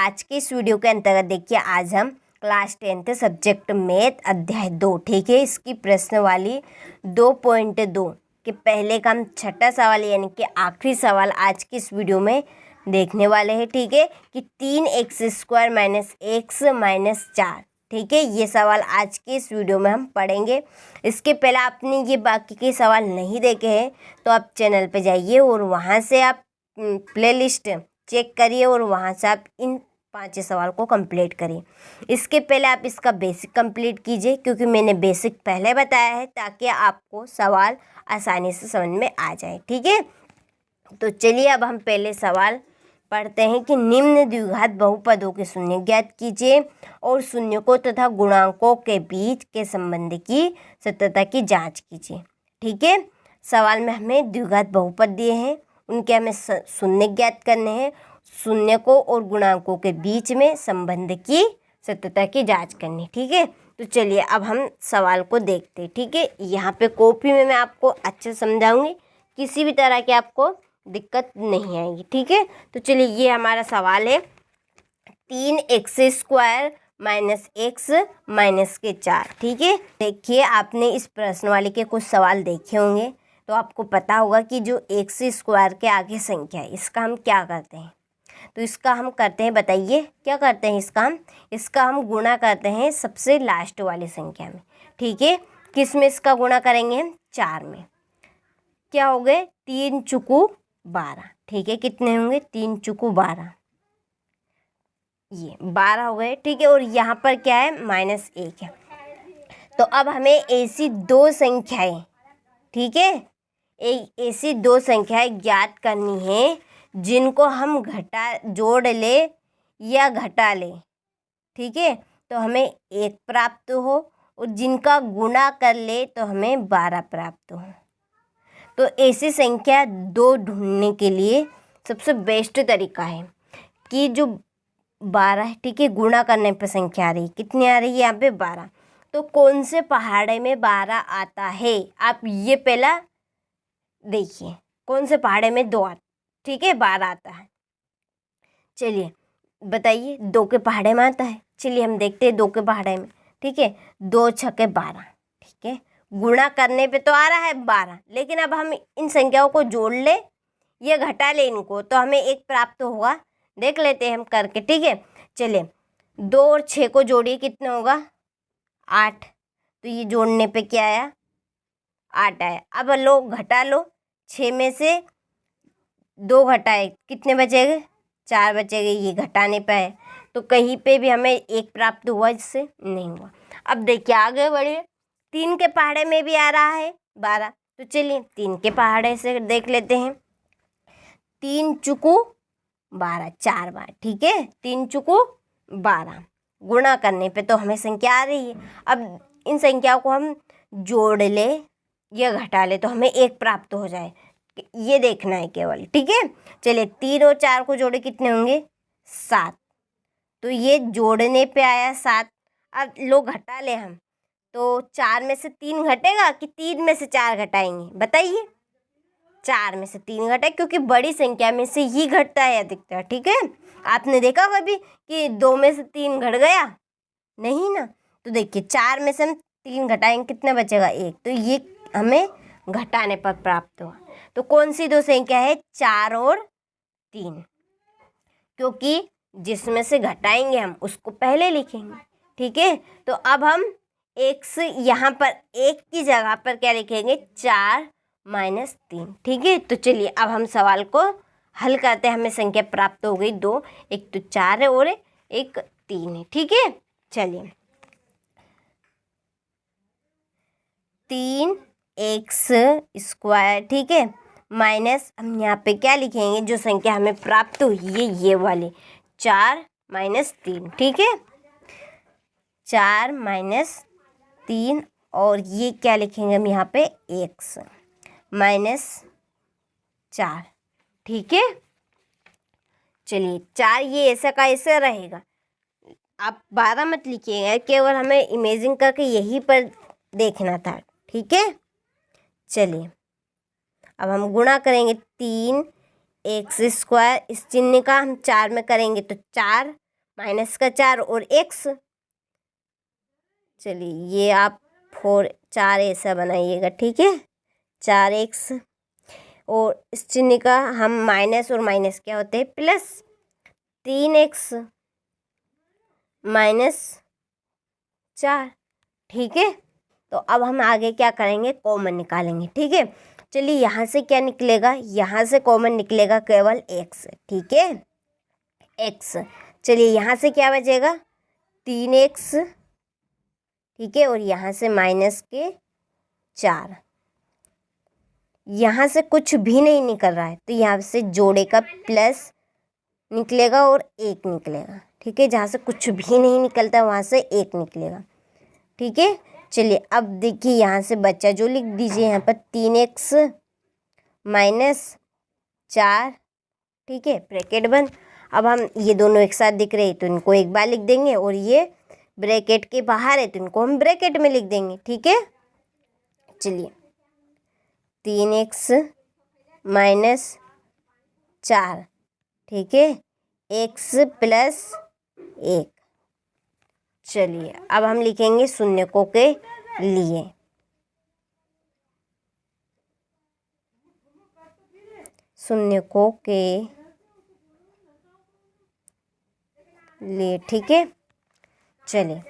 आज के इस वीडियो के अंतर्गत देखिए, आज हम क्लास 10th सब्जेक्ट मैथ अध्याय 2, ठीक है, इसकी प्रश्नवाली 2.2 के पहले का हम छठा सवाल यानी कि आखिरी सवाल आज की इस वीडियो में देखने वाले हैं। ठीक है, कि 3x² - x - 4, ठीक है, ये सवाल आज के इस वीडियो में हम पढ़ेंगे। इसके पहले आपने ये बाकी के सवाल नहीं देखे हैं तो आप चैनल पे जाइए और वहाँ से आप प्लेलिस्ट चेक करिए और वहाँ से आप इन 5 सवाल को कंप्लीट करिए। इसके पहले आप इसका बेसिक कंप्लीट कीजिए, क्योंकि मैंने बेसिक पहले बताया है ताकि आपको सवाल आसानी से समझ में आ जाए। ठीक है, तो चलिए अब हम पहले सवाल पढ़ते हैं कि निम्न द्विघात बहुपदों के शून्य ज्ञात कीजिए और शून्यकों तथा गुणांकों के बीच के संबंध की सत्यता की जांच कीजिए। ठीक है, सवाल में हमें द्विघात बहुपद दिए हैं, उनके हमें शून्य ज्ञात करने हैं, शून्यकों और गुणांकों के बीच में संबंध की सत्यता की जांच करनी। ठीक है, तो चलिए अब हम सवाल को देखते हैं। ठीक है, यहाँ पे कॉपी में मैं आपको अच्छे समझाऊंगी, किसी भी तरह की आपको दिक्कत नहीं आएगी। ठीक है, तो चलिए ये हमारा सवाल है 3x² - x - 4। ठीक है, देखिए आपने इस प्रश्नवाली के कुछ सवाल देखे होंगे तो आपको पता होगा कि जो x² के आगे संख्या है इसका हम क्या करते हैं। तो इसका हम करते हैं, बताइए क्या करते हैं इसका हम गुणा करते हैं सबसे लास्ट वाली संख्या में। ठीक है, किस में इसका गुणा करेंगे हम? 4 में। क्या हो गए? 3 चुकू 12। ठीक है, कितने होंगे? 3 चुकू 12, ये 12 हो गए। ठीक है, और यहाँ पर क्या है? -1 है। तो अब हमें ऐसी दो संख्याएं, ठीक है, ऐसी दो संख्याएं ज्ञात करनी है जिनको हम जोड़ ले या घटा ले। ठीक है, तो हमें 1 प्राप्त हो और जिनका गुणा कर ले तो हमें 12 प्राप्त हो। तो ऐसी संख्या 2 ढूंढने के लिए सबसे बेस्ट तरीका है कि जो 12, ठीक है, गुणा करने पर संख्या आ रही, कितनी आ रही है यहाँ पे? 12। तो कौन से पहाड़े में 12 आता है? आप ये पहला देखिए, कौन से पहाड़े में 2 आता, ठीक है, 12 आता है। चलिए बताइए, 2 के पहाड़े में आता है। चलिए हम देखते हैं 2 के पहाड़े में। ठीक है, 2 छके 12। ठीक है, गुणा करने पे तो आ रहा है 12, लेकिन अब हम इन संख्याओं को जोड़ ले या घटा ले इनको तो हमें 1 प्राप्त होगा। देख लेते हैं हम करके। ठीक है, चलिए 2 और 6 को जोड़िए, कितना होगा? 8। तो ये जोड़ने पे क्या आया? 8 आया। अब लो घटा लो, 6 में से 2 घटाए, कितने बचेंगे? 4 बचेंगे। ये घटाने पे है तो कहीं पे भी हमें 1 प्राप्त हुआ, इससे नहीं हुआ। अब देखिए आगे बढ़िए, 3 के पहाड़े में भी आ रहा है 12। तो चलिए 3 के पहाड़े से देख लेते हैं। 3 चुकू 12, 4 बार। ठीक है, 3 चुकू 12, गुणा करने पे तो हमें संख्या आ रही है। अब इन संख्याओं को हम जोड़ ले या घटा ले तो हमें 1 प्राप्त हो जाए, ये देखना है केवल। ठीक है, चलिए 3 और 4 को जोड़े, कितने होंगे? 7। तो ये जोड़ने पे आया 7। अब लोग घटा ले हम, तो 4 में से 3 घटेगा कि 3 में से 4 घटाएंगे? बताइए। 4 में से 3 घटे, क्योंकि बड़ी संख्या में से ही घटता है अधिकतर। ठीक है, आपने देखा कभी कि 2 में से 3 घट गया? नहीं ना। तो देखिए 4 में से हम 3 घटाएंगे, कितना बचेगा? 1। तो ये हमें घटाने पर प्राप्त हुआ। तो कौन सी 2 संख्या है? 4 और 3, क्योंकि जिसमें से घटाएंगे हम उसको पहले लिखेंगे। ठीक है, तो अब हम x यहाँ पर 1 की जगह पर क्या लिखेंगे? 4 - 3। ठीक है, तो चलिए अब हम सवाल को हल करते हैं। हमें संख्या प्राप्त हो गई 2, एक तो 4 है और एक 3 है। ठीक है, चलिए 3x², ठीक है, माइनस हम यहाँ पे क्या लिखेंगे? जो संख्या हमें प्राप्त हुई है ये वाली, 4 - 3। ठीक है, 4 - 3, और ये क्या लिखेंगे हम यहाँ पे? x - 4। ठीक है, चलिए 4 ये ऐसा का ऐसा रहेगा। आप 12 मत लिखिएगा, केवल हमें इमेजिन करके यहीं पर देखना था। ठीक है, चलिए अब हम गुणा करेंगे। 3x², इस चिन्ह का हम 4 में करेंगे तो 4 माइनस का 4 और x। चलिए ये आप 4 ऐसा बनाइएगा, ठीक है, 4x। और इस चिन्ह का हम माइनस और माइनस क्या होते हैं, प्लस। 3x माइनस 4, ठीक है। तो अब हम आगे क्या करेंगे, कॉमन निकालेंगे, ठीक है। चलिए यहाँ से क्या निकलेगा, यहाँ से कॉमन निकलेगा केवल x, ठीक है, x। चलिए यहाँ से क्या बचेगा, 3x, ठीक है, और यहाँ से माइनस के 4। यहाँ से कुछ भी नहीं निकल रहा है तो यहाँ से जोड़े का प्लस निकलेगा और 1 निकलेगा, ठीक है। जहाँ से कुछ भी नहीं निकलता वहाँ से 1 निकलेगा, ठीक है। चलिए अब देखिए यहाँ से बच्चा जो लिख दीजिए यहाँ पर 3x माइनस 4, ठीक है, ब्रैकेट बंद। अब हम ये दोनों एक साथ दिख रहे हैं तो इनको एक बार लिख देंगे, और ये ब्रैकेट के बाहर है तो इनको हम ब्रैकेट में लिख देंगे, ठीक है। चलिए 3x माइनस 4, ठीक है, x प्लस 1। चलिए अब हम लिखेंगे शून्यकों के लिए। शून्यकों के लिए, ठीक है। चलिए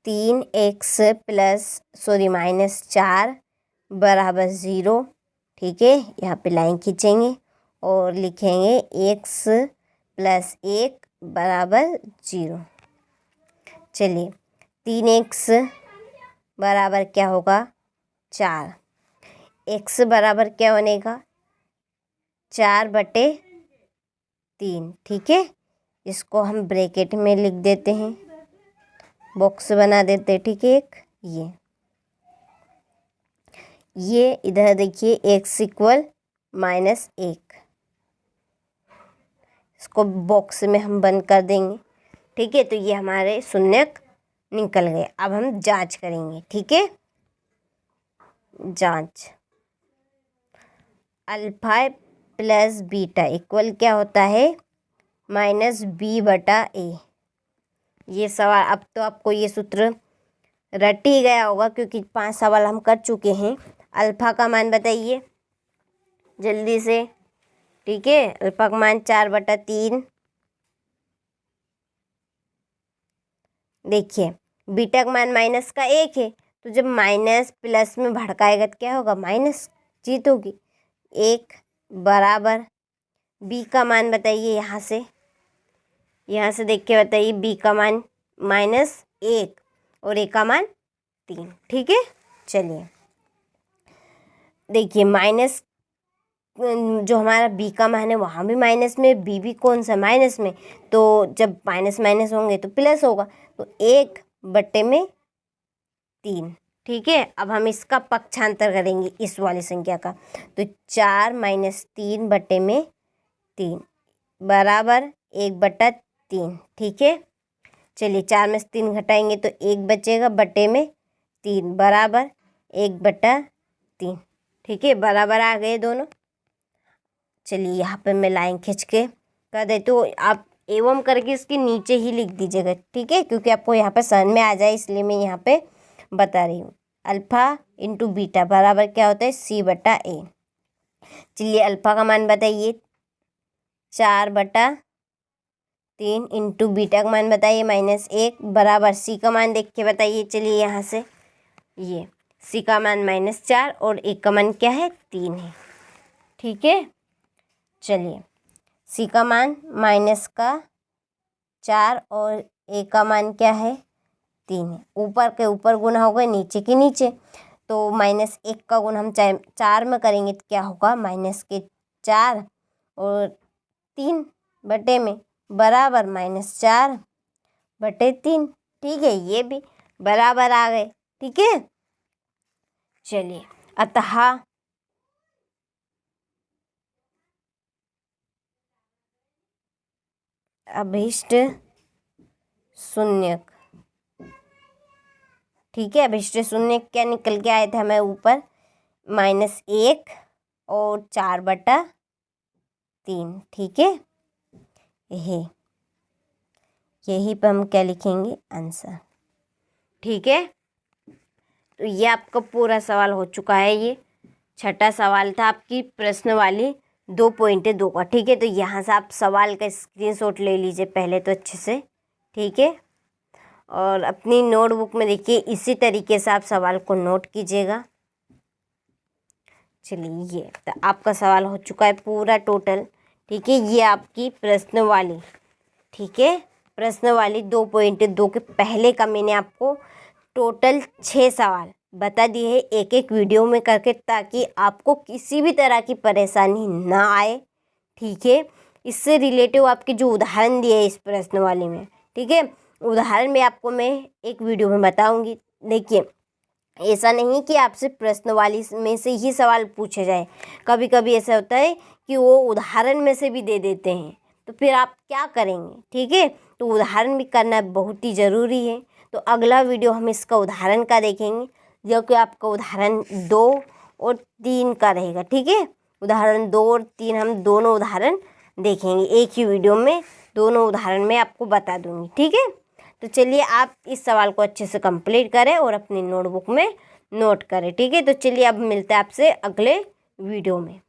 3x माइनस 4 बराबर 0, ठीक है। यहाँ पे लाइन खींचेंगे और लिखेंगे x प्लस 1 बराबर 0। चलिए 3x बराबर क्या होगा, 4। x बराबर क्या बनेगा, 4/3, ठीक है। इसको हम ब्रैकेट में लिख देते हैं, बॉक्स बना देते हैं, ठीक है। एक ये इधर देखिए x इक्वल -1, इसको बॉक्स में हम बंद कर देंगे, ठीक है। तो ये हमारे शून्यक निकल गए। अब हम जांच करेंगे, ठीक है। जांच, अल्फा प्लस बीटा इक्वल क्या होता है, -b/a। ये सवाल अब तो आपको ये सूत्र रट ही गया होगा क्योंकि 5 सवाल हम कर चुके हैं। अल्फा का मान बताइए जल्दी से, ठीक है। अल्फा का मान 4/3। देखिए बीटा का मान माइनस का 1 है, तो जब माइनस प्लस में भड़काएगा तो क्या होगा, माइनस जीत होगी। 1 बराबर बी का मान बताइए, यहाँ से देख के बताइए। बी का मान -1 और ए का मान 3, ठीक है। चलिए देखिए माइनस जो हमारा बी का मान है वहाँ भी माइनस में, बी भी कौन सा माइनस में, तो जब माइनस माइनस होंगे तो प्लस होगा, तो 1/3, ठीक है। अब हम इसका पक्षांतर करेंगे इस वाली संख्या का, तो 4 - 3/3 बराबर 1/3, ठीक है। चलिए 4 में से 3 घटाएंगे तो 1 बचेगा, बटे में 3 बराबर 1/3, ठीक है। बराबर आ गए दोनों। चलिए यहाँ पे मैं लाइन खींच के कर देती हूँ, आप एवं करके इसके नीचे ही लिख दीजिएगा, ठीक है, क्योंकि आपको यहाँ पे समझ में आ जाए इसलिए मैं यहाँ पे बता रही हूँ। अल्फा इंटू बीटा बराबर क्या होता है, c/a। चलिए अल्फा का मान बताइए 4/3 इंटू बीटा का मान बताइए -1 बराबर c का मान देख के बताइए। चलिए यहाँ से ये c का मान -4 और a का मान क्या है, 3 है, ठीक है। चलिए c का मान -4 और a का मान क्या है, 3 है। ऊपर के ऊपर गुना होगा, नीचे के नीचे, तो -1 का गुना हम 4 में करेंगे तो क्या होगा, -4 और 3 बटे में बराबर -4/3, ठीक है। ये भी बराबर आ गए, ठीक है। चलिए अतः अभिष्ट शून्यक, ठीक है। अभिष्ट शून्यक क्या निकल के आए थे हमें ऊपर, -1 और 4/3, ठीक है। ये यही पर हम क्या लिखेंगे, आंसर। ठीक है, तो ये आपका पूरा सवाल हो चुका है। ये छठा सवाल था आपकी प्रश्न वाली 2.2 का। ठीक है, तो यहाँ से आप सवाल का स्क्रीनशॉट ले लीजिए पहले तो अच्छे से। ठीक है, और अपनी नोटबुक में देखिए इसी तरीके से आप सवाल को नोट कीजिएगा। चलिए, ये तो आपका सवाल हो चुका है पूरा टोटल। ठीक है, ये आपकी प्रश्न वाली, ठीक है, प्रश्न वाली 2.2 के पहले का मैंने आपको टोटल 6 सवाल बता दिए हैं एक एक वीडियो में करके, ताकि आपको किसी भी तरह की परेशानी ना आए। ठीक है, इससे रिलेटिव आपके जो उदाहरण दिए इस प्रश्न वाले में, ठीक है, उदाहरण में आपको मैं एक वीडियो में बताऊंगी। देखिए, ऐसा नहीं कि आपसे प्रश्न वाली में से ही सवाल पूछे जाए, कभी कभी ऐसा होता है कि वो उदाहरण में से भी दे देते हैं, तो फिर आप क्या करेंगे। ठीक है, तो उदाहरण भी करना बहुत ही ज़रूरी है। तो अगला वीडियो हम इसका उदाहरण का देखेंगे, जो कि आपका उदाहरण 2 और 3 का रहेगा। ठीक है, उदाहरण 2 और 3 हम दोनों उदाहरण देखेंगे एक ही वीडियो में, दोनों उदाहरण में आपको बता दूंगी। ठीक है, तो चलिए आप इस सवाल को अच्छे से कंप्लीट करें और अपनी नोटबुक में नोट करें। ठीक है, तो चलिए अब मिलते हैं आपसे अगले वीडियो में।